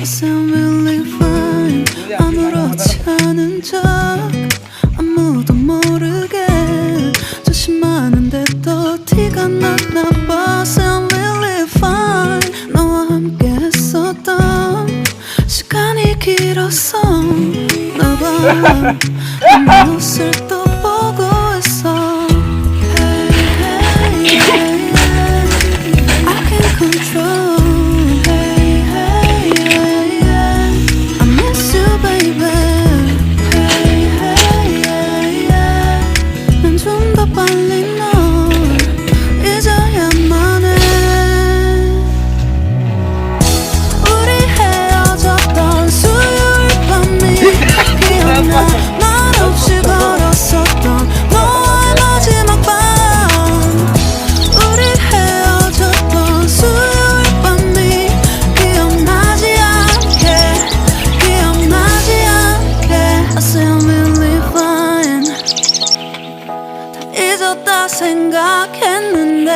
Sound really fine. 아무렇지 않은 척 아무도 모르게 조심하는데 또 티가 났나 봐. Sound really fine. 너와 함께 했었던 시간이 길었어. 나봐 내 모습을 또 보고 있어. Hey, hey, hey, hey. I can't control. 말없이 걸었었던 너의 마지막 밤. 우리 헤어졌던 수요일 밤이 기억나지 않게 I say I'm really fine. 다 잊었다 생각했는데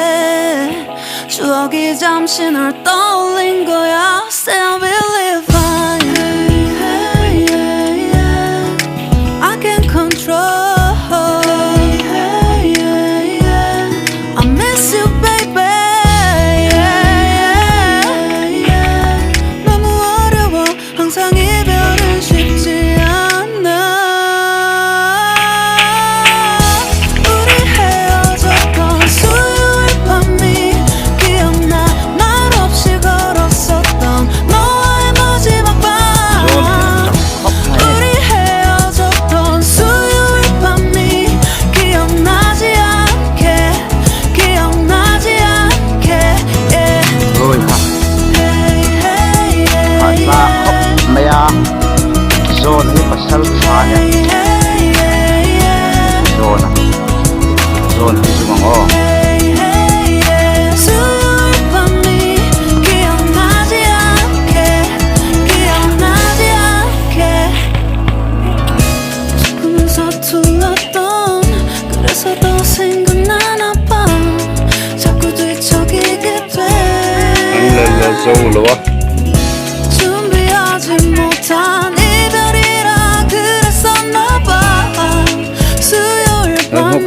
추억이 잠시 널 떠올린 거야. Say I'm really fine. Zone ni pasal sana zone ni sumango 조금은 서툴렀던 그래서 더 생각나나 봐. 자꾸 뒤척이게 돼. 준비하지 못한 이별이라 그랬었나 봐. 수요일 밤이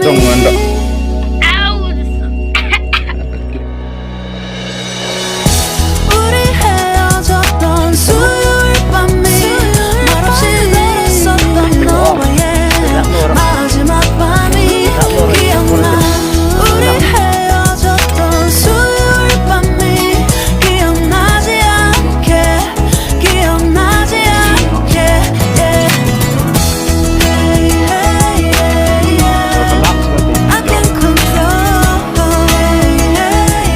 우리 헤어졌던 수요일 밤이 말없이 걸었었던 너와의 마지막 밤이 기억나. 우리 헤어졌던 수요일 밤이 기억나지 않게 Hey, hey, hey, yeah. I can't control. Hey,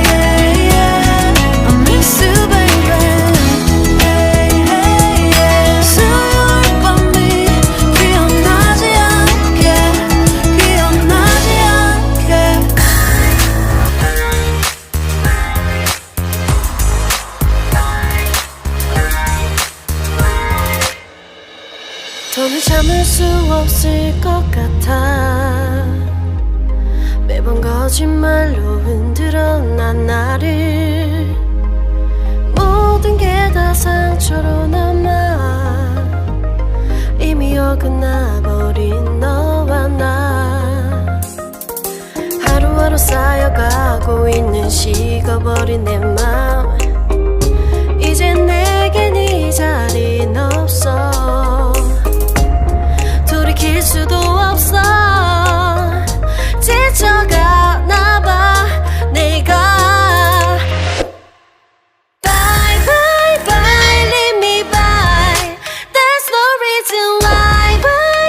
hey, yeah. I miss you, baby. Hey, hey, yeah. 수요일 밤이 기억나지 않게 더는 참을 수 없을 것 같아. 매번 거짓말로 흔들어 난 나를. 모든 게 다 상처로 남아 이미 어긋나버린 너와 나. 하루하루 쌓여가고 있는 식어버린 내 맘.